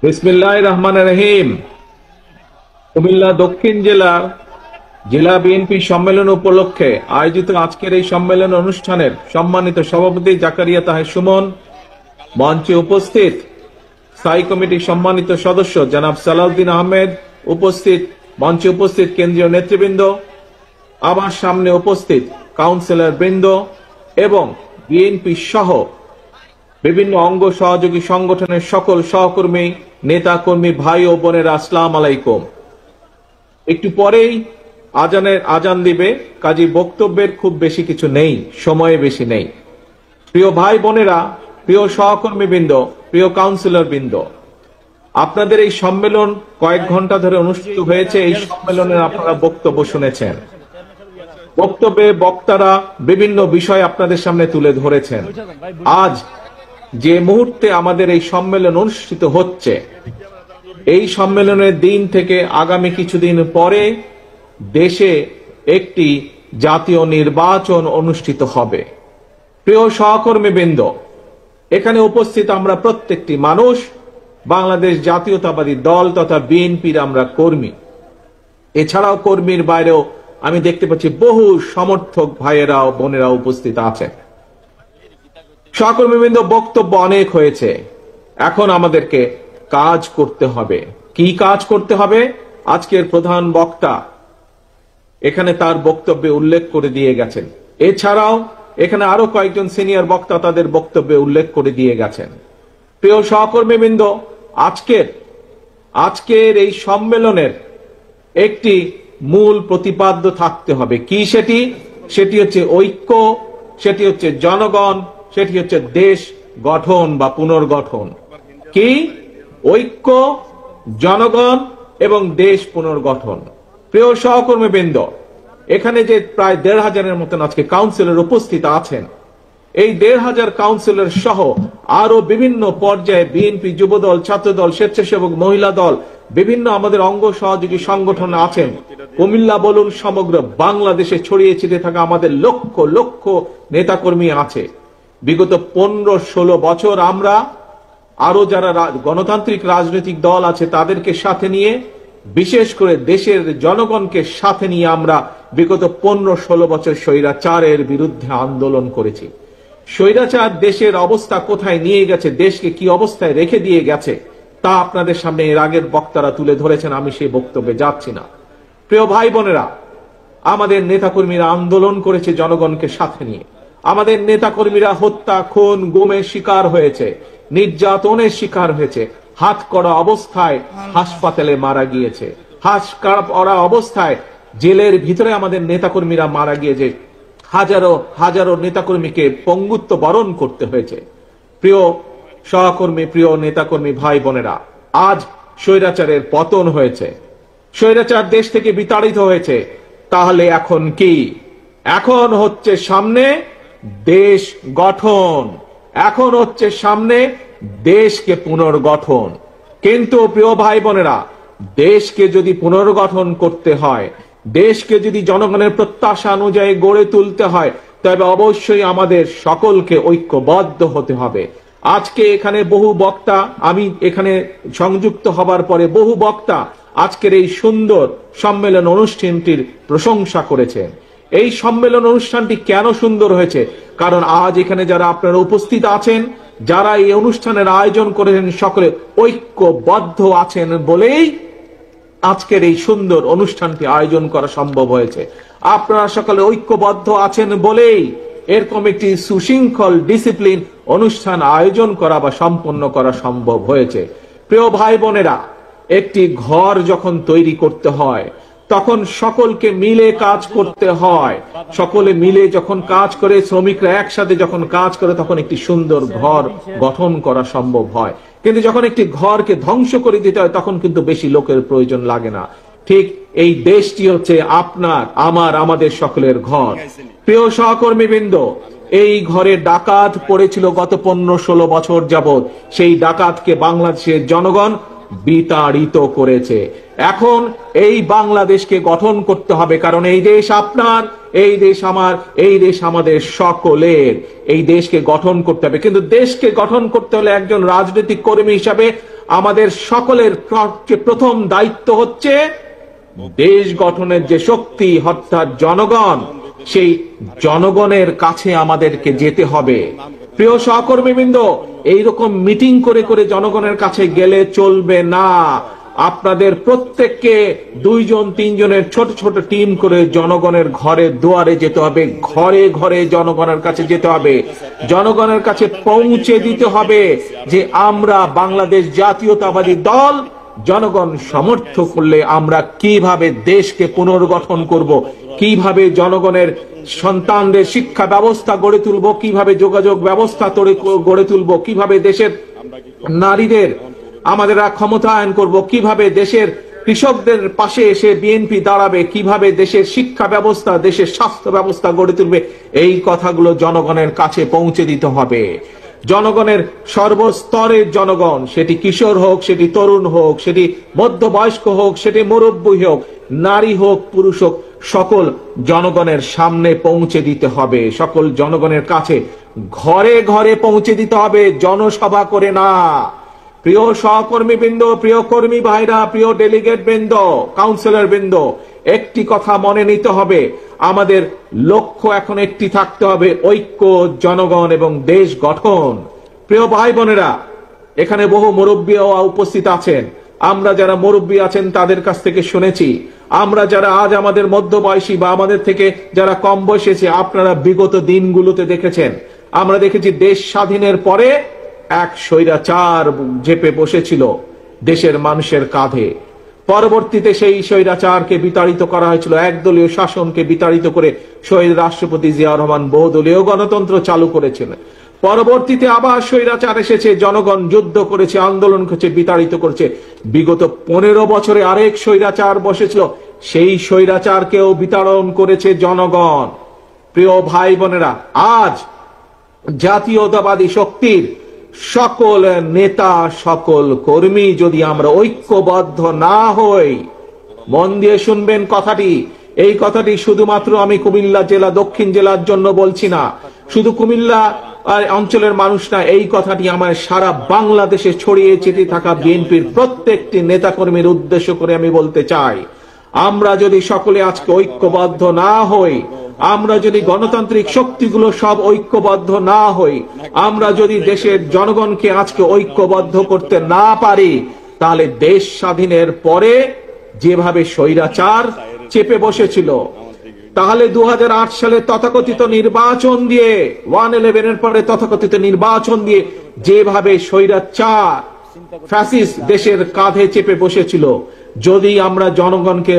বিসমিল্লাহির রহমানির রহিম। কুমিল্লা দক্ষিণ জেলার জেলা বিএনপি সম্মেলন উপলক্ষে আয়োজিত আজকের এই সম্মেলন অনুষ্ঠানের সম্মানিত সভাপতি জাকারিয়া তাহের সুমন, মঞ্চে উপস্থিত স্থায়ী কমিটির সম্মানিত সদস্য জনাব সালাউদ্দিন আহমেদ, উপস্থিত মঞ্চে উপস্থিত কেন্দ্রীয় নেতৃবৃন্দ, আমার সামনে উপস্থিত কাউন্সিলর বৃন্দ এবং বিএনপি সহ বিভিন্ন অঙ্গ সহযোগী সংগঠনের সকল সহকর্মী, নেতা কর্মী, ভাই ও বোনেরা, আসসালামু আলাইকুম। একটু পরেই আজান দিবে, কাজী বক্তব্যের খুব বেশি কিছু নেই, সময় বেশি নেই। প্রিয় ভাই বোনেরা, প্রিয় সহকর্মী বৃন্দ, প্রিয় কাউন্সিলর বৃন্দ, আপনাদের এই সম্মেলন কয়েক ঘন্টা ধরে অনুষ্ঠিত হয়েছে। এই সম্মেলনের আপনারা বক্তব্য শুনেছেন। বক্তব্যে বক্তারা বিভিন্ন বিষয় আপনাদের সামনে তুলে ধরেছেন। আজ যে মুহূর্তে আমাদের এই সম্মেলন অনুষ্ঠিত হচ্ছে, এই সম্মেলনের দিন থেকে আগামী কিছুদিন পরে দেশে একটি জাতীয় নির্বাচন অনুষ্ঠিত হবে। প্রিয় সহকর্মীবৃন্দ, এখানে উপস্থিত আমরা প্রত্যেকটি মানুষ বাংলাদেশ জাতীয়তাবাদী দল তথা বিএনপির আমরা কর্মী। এছাড়াও কর্মীর বাইরেও আমি দেখতে পাচ্ছি বহু সমর্থক ভাইয়েরা ও বোনেরা উপস্থিত আছেন। সহকর্মীবৃন্দ, বক্তব্য অনেক হয়েছে, এখন আমাদেরকে কাজ করতে হবে। কি কাজ করতে হবে? আজকের প্রধান বক্তা এখানে তার বক্তব্যে উল্লেখ করে দিয়ে গেছেন। এছাড়াও এখানে আরো কয়েকজন সিনিয়র বক্তা তাদের বক্তব্যে উল্লেখ করে দিয়ে গেছেন। প্রিয় সহকর্মীবৃন্দ, আজকের এই সম্মেলনের একটি মূল প্রতিপাদ্য থাকতে হবে। কি সেটি? সেটি হচ্ছে ঐক্য, সেটি হচ্ছে জনগণ, সেটি হচ্ছে দেশ গঠন বা পুনর্গঠন। কি? ঐক্য, জনগণ এবং দেশ পুনর্গঠন। প্রিয় সহকর্মীবৃন্দ, এখানে যে প্রায় ১৫০০-এর মতন আজকে কাউন্সিলর উপস্থিত আছেন, এই ১৫০০ কাউন্সিলর সহ আরো বিভিন্ন পর্যায়ে বিএনপি, যুবদল, ছাত্রদল, স্বেচ্ছাসেবক, মহিলা দল, বিভিন্ন আমাদের অঙ্গ সহযোগী সংগঠন আছেন। কুমিল্লা বলুন, সমগ্র বাংলাদেশে ছড়িয়ে ছিটিয়ে থাকা আমাদের লক্ষ লক্ষ নেতাকর্মী আছে। বিগত ১৫-১৬ বছর আমরা আরো যারা গণতান্ত্রিক রাজনৈতিক দল আছে তাদেরকে সাথে নিয়ে, বিশেষ করে দেশের জনগণকে সাথে নিয়ে আমরা বিগত ১৫-১৬ বছর স্বৈরাচারের বিরুদ্ধে আন্দোলন করেছি। স্বৈরাচার দেশের অবস্থা কোথায় নিয়ে গেছে, দেশকে কি অবস্থায় রেখে দিয়ে গেছে, তা আপনাদের সামনে এর আগের বক্তারা তুলে ধরেছেন, আমি সেই বক্তব্যে যাচ্ছি না। প্রিয় ভাই বোনেরা, আমাদের নেতাকর্মীরা আন্দোলন করেছে জনগণকে সাথে নিয়ে। আমাদের নেতাকর্মীরা হত্যা, খুন, গুমের শিকার হয়েছে, নির্যাতনের শিকার হয়েছে, হাত করা অবস্থায় হাসপাতালে মারা গিয়েছে, করা অবস্থায় জেলের ভিতরে আমাদের নেতাকর্মীরা মারা গিয়েছে, হাজারো হাজারো নেতাকর্মীকে পঙ্গুত্ব বরণ করতে হয়েছে। প্রিয় সহকর্মী, প্রিয় নেতাকর্মী ভাই বোনেরা, আজ স্বৈরাচারের পতন হয়েছে, স্বৈরাচার দেশ থেকে বিতাড়িত হয়েছে। তাহলে এখন কি? এখন হচ্ছে সামনে দেশ গঠন, এখন হচ্ছে সামনে দেশকে পুনর্গঠন। কিন্তু প্রিয় ভাই বোনেরা, দেশকে যদি পুনর্গঠন করতে হয়, দেশকে যদি জনগণের প্রত্যাশা অনুযায়ী গড়ে তুলতে হয়, তবে অবশ্যই আমাদের সকলকে ঐক্যবদ্ধ হতে হবে। আজকে এখানে বহু বক্তা, আমি এখানে সংযুক্ত হবার পরে বহু বক্তা আজকের এই সুন্দর সম্মেলন অনুষ্ঠানটির প্রশংসা করেছেন। এই সম্মেলন অনুষ্ঠানটি কেন সুন্দর হয়েছে? কারণ আজ এখানে যারা আপনারা উপস্থিত আছেন, যারা এই অনুষ্ঠানের আয়োজন করেছেন, সকলে ঐক্যবদ্ধ আছেন বলেই আজকের এই সুন্দর অনুষ্ঠানটি আয়োজন করা সম্ভব হয়েছে। আপনারা সকলে ঐক্যবদ্ধ আছেন বলেই এরকম একটি সুশৃঙ্খল ডিসিপ্লিন অনুষ্ঠান আয়োজন করা বা সম্পন্ন করা সম্ভব হয়েছে। প্রিয় ভাই বোনেরা, একটি ঘর যখন তৈরি করতে হয় তখন সকলকে মিলে কাজ করতে হয়। সকলে মিলে যখন কাজ করে, শ্রমিকরা একসাথে যখন কাজ করে, তখন একটি সুন্দর ঘর গঠন করা সম্ভব হয়। কিন্তু যখন একটি ঘরকে ধ্বংস করে দিতে হয়, তখন কিন্তু বেশি লোকের প্রয়োজন লাগে না। ঠিক এই দেশটি হচ্ছে আপনার, আমার, আমাদের সকলের ঘর। প্রিয় সহকর্মীবৃন্দ, এই ঘরে ডাকাত পড়েছিল গত ১৫-১৬ বছর যাবৎ। সেই ডাকাতকে বাংলাদেশের জনগণ বিতাড়িত করেছে। এখন এই বাংলাদেশকে গঠন করতে হবে, কারণ এই দেশ আপনার, এই দেশ আমার, এই দেশ আমাদের সকলের। এই দেশকে গঠন করতে হবে, কিন্তু দেশকে গঠন করতে হলে একজন রাজনৈতিক কর্মী হিসাবে আমাদের সকলের প্রথম দায়িত্ব হচ্ছে দেশ গঠনের যে শক্তি অর্থাৎ জনগণ, সেই জনগণের কাছে আমাদেরকে যেতে হবে। প্রিয় সহকর্মীবৃন্দ, এইরকম মিটিং করে করে জনগণের কাছে গেলে চলবে না। আপনাদের প্রত্যেককে 2 জন 3 জনের ছোট ছোট টিম করে জনগণের ঘরে দুয়ারে যেতে হবে, ঘরে ঘরে জনগণের কাছে যেতে হবে, জনগণের কাছে পৌঁছে দিতে হবে যে আমরা বাংলাদেশ জাতীয়তাবাদী দল জনগণ সমর্থ করলে আমরা কিভাবে দেশকে পুনর্গঠন করব, কিভাবে জনগণের সন্তানদের শিক্ষা ব্যবস্থা গড়ে তুলব, কিভাবে যোগাযোগ ব্যবস্থা গড়ে তুলব, কিভাবে দেশের নারীদের আমাদের ক্ষমতায়ন করব, কিভাবে দেশের কৃষকদের পাশে এসে বিএনপি দাঁড়াবে, কিভাবে দেশের শিক্ষা ব্যবস্থা, দেশের স্বাস্থ্য ব্যবস্থা গড়ে তুলবে, এই কথাগুলো জনগণের কাছে পৌঁছে দিতে হবে। জনগণের সর্বস্তরের জনগণ, সেটি কিশোর হোক, সেটি তরুণ হোক, সেটি মধ্যবয়স্ক হোক, সেটি মুরব্বী হোক, নারী হোক, পুরুষ হোক, সকল জনগণের সামনে পৌঁছে দিতে হবে, সকল জনগণের কাছে ঘরে ঘরে পৌঁছে দিতে হবে, জনসভা করে না। প্রিয় সহকর্মী বৃন্দ, প্রিয় কর্মী ভাইরা, প্রিয় ডেলিগেট বৃন্দ, কাউন্সিলর বৃন্দ, একটি কথা মনে নিতে হবে, আমাদের লক্ষ্য এখন একটি থাকতে হবে, ঐক্য, জনগণ এবং দেশ গঠন। প্রিয় ভাই বোনেরা, এখানে বহু মুরব্বীও উপস্থিত আছেন। আমরা যারা মুরব্বী আছেন তাদের কাছ থেকে শুনেছি, আমরা যারা আজ আমাদের মধ্যবয়সী বা আমাদের থেকে যারা কম বয়সী আছে, আপনারা বিগত দিনগুলোতে দেখেছেন, আমরা দেখেছি দেশ স্বাধীনের পরে এক স্বৈরাচার চেপে বসেছিল দেশের মানুষের কাঁধে। পরবর্তীতে সেই স্বৈরাচারকে বিতাড়িত করা হয়েছিল, একদলীয় শাসনকে বিতাড়িত করে শহীদ রাষ্ট্রপতি জিয়াউর রহমান বহুদলীয় গণতন্ত্র চালু করেছিলেন। পরবর্তীতে আবার স্বৈরাচার এসেছে, জনগণ যুদ্ধ করেছে, আন্দোলন করেছে, বিতাড়িত করেছে। বিগত 15 বছরে আরেক স্বৈরাচার বসেছিল, সেই স্বৈরাচারকেও বিতাড়ন করেছে জনগণ। প্রিয় ভাই বোনেরা, আজ জাতীয়তাবাদী শক্তির সকল নেতা, সকল কর্মী যদি আমরা ঐক্যবদ্ধ না হই, মন দিয়ে শুনবেন কথাটি, এই কথাটি শুধুমাত্র আমি কুমিল্লা জেলা, দক্ষিণ জেলার জন্য বলছি না, শুধু কুমিল্লা অঞ্চলের মানুষ না, এই কথাটি আমার সারা বাংলাদেশে ছড়িয়ে ছিটিয়ে থাকা বিএনপির প্রত্যেকটি নেতাকর্মীর উদ্দেশ্য করে আমি বলতে চাই, আমরা যদি সকলে আজকে ঐক্যবদ্ধ না হই, আমরা যদি গণতান্ত্রিক শক্তিগুলো সব ঐক্যবদ্ধ না হই, আমরা যদি দেশের জনগণকে আজকে ঐক্যবদ্ধ করতে না পারি, তাহলে দেশ স্বাধীনের পরে যেভাবে স্বৈরাচার চেপে বসেছিল, তাহলে 2008 সালে তথাকথিত নির্বাচন দিয়ে, 111 এর পরে তথাকথিত নির্বাচন দিয়ে যেভাবে স্বৈরাচার ফ্যাসিস্ট দেশের কাঁধে চেপে বসেছিল, যদি আমরা জনগণকে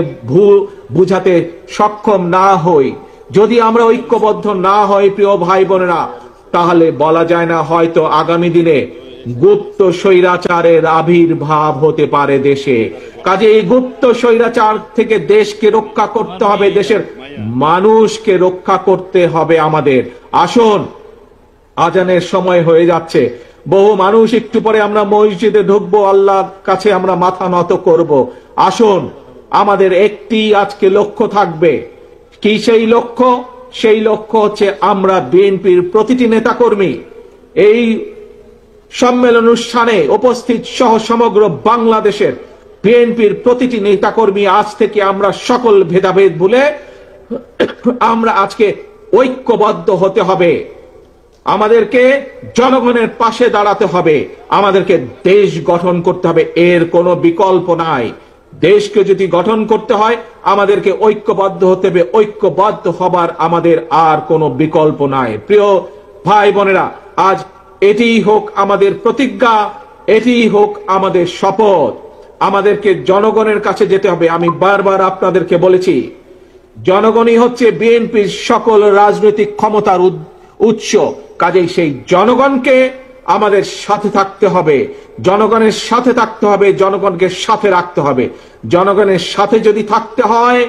বুঝাতে সক্ষম না হই, যদি আমরা ঐক্যবদ্ধ না হই, প্রিয় ভাই বোনেরা, তাহলে বলা যায় না, হয়তো আগামী দিনে গুপ্ত স্বৈরাচারের আবির্ভাব হতে পারে দেশে। কাজে এই গুপ্ত স্বৈরাচার থেকে দেশকে রক্ষা করতে হবে, দেশের মানুষকে রক্ষা করতে হবে আমাদের। আসুন, আজানের সময় হয়ে যাচ্ছে, বহু মানুষ একটু পরে আমরা মসজিদে ঢুকবো, আল্লাহর কাছে আমরা মাথা নত করব। আসুন, আমাদের একটি আজকে লক্ষ্য থাকবে। কি সেই লক্ষ্য? সেই লক্ষ্য হচ্ছে আমরা বিএনপির প্রতিটি নেতাকর্মী এই সম্মেলন অনুষ্ঠানে উপস্থিত সহ সমগ্র বাংলাদেশের বিএনপির প্রতিটি নেতাকর্মী আজ থেকে আমরা সকল ভেদাভেদ ভুলে আমরা আজকে ঐক্যবদ্ধ হতে হবে। আমাদেরকে জনগণের পাশে দাঁড়াতে হবে, আমাদেরকে দেশ গঠন করতে হবে, এর কোনো বিকল্প নাই। দেশকে যদি গঠন করতে হয় আমাদেরকে ঐক্যবদ্ধ হতে হবে, ঐক্যবদ্ধ হবার আমাদের আর কোনো বিকল্প নাই। প্রিয় ভাই বোনেরা, আজ এটিই হোক আমাদের প্রতিজ্ঞা, এটিই হোক আমাদের শপথ, আমাদেরকে জনগণের কাছে যেতে হবে। আমি বারবার আপনাদেরকে বলেছি, জনগণই হচ্ছে বিএনপির সকল রাজনৈতিক ক্ষমতার উৎস। কাজেই সেই জনগণকে আমাদের সাথে থাকতে হবে, জনগণের সাথে থাকতে হবে, জনগণকে সাথে রাখতে হবে। জনগণের সাথে যদি থাকতে হয়,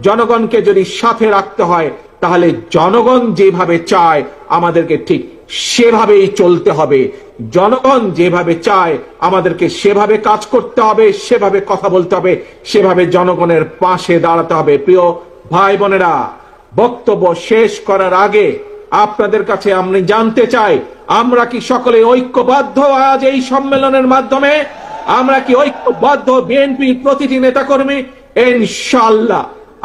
জনগণকে যদি সাথে রাখতে হয়, তাহলে জনগণ যেভাবে চায় আমাদেরকে ঠিক সেভাবেই চলতে হবে। জনগণ যেভাবে চায় আমাদেরকে সেভাবে কাজ করতে হবে, সেভাবে কথা বলতে হবে, সেভাবে জনগণের পাশে দাঁড়াতে হবে। প্রিয় ভাই বোনেরা, বক্তব্য শেষ করার আগে আপনাদের কাছে আমি জানতে চাই, আমরা কি সকলে ঐক্যবদ্ধ আজ এই সম্মেলনের মাধ্যমে? আমরা কি ঐক্যবদ্ধ বিএনপির প্রতিটি নেতাকর্মী? ইনশাআল্লাহ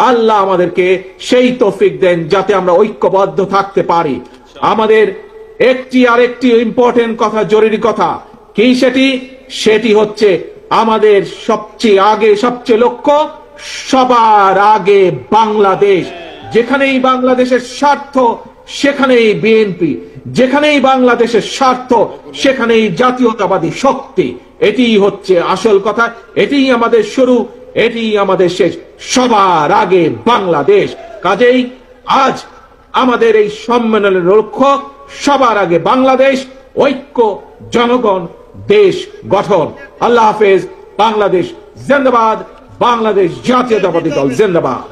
আল্লাহ আমাদেরকে সেই তৌফিক দেন যাতে আমরা ঐক্যবদ্ধ থাকতে পারি। আমাদের আরেকটি ইম্পর্টেন্ট কথা, জরুরি কথা কি সেটি হচ্ছে আমাদের সবচেয়ে লক্ষ্য সবার আগে বাংলাদেশ। যেখানেই বাংলাদেশের স্বার্থ সেখানেই বিএনপি, যেখানেই বাংলাদেশের স্বার্থ সেখানেই জাতীয়তাবাদী শক্তি। এটিই হচ্ছে আসল কথা, এটিই আমাদের শুরু, এটিই আমাদের শেষ। সবার আগে বাংলাদেশ। কাজেই আজ আমাদের এই সম্মেলনের লক্ষ্য সবার আগে বাংলাদেশ, ঐক্য, জনগণ, দেশ গঠন। আল্লাহ হাফেজ। বাংলাদেশ জিন্দাবাদ। বাংলাদেশ জাতীয়তাবাদী দল জিন্দাবাদ।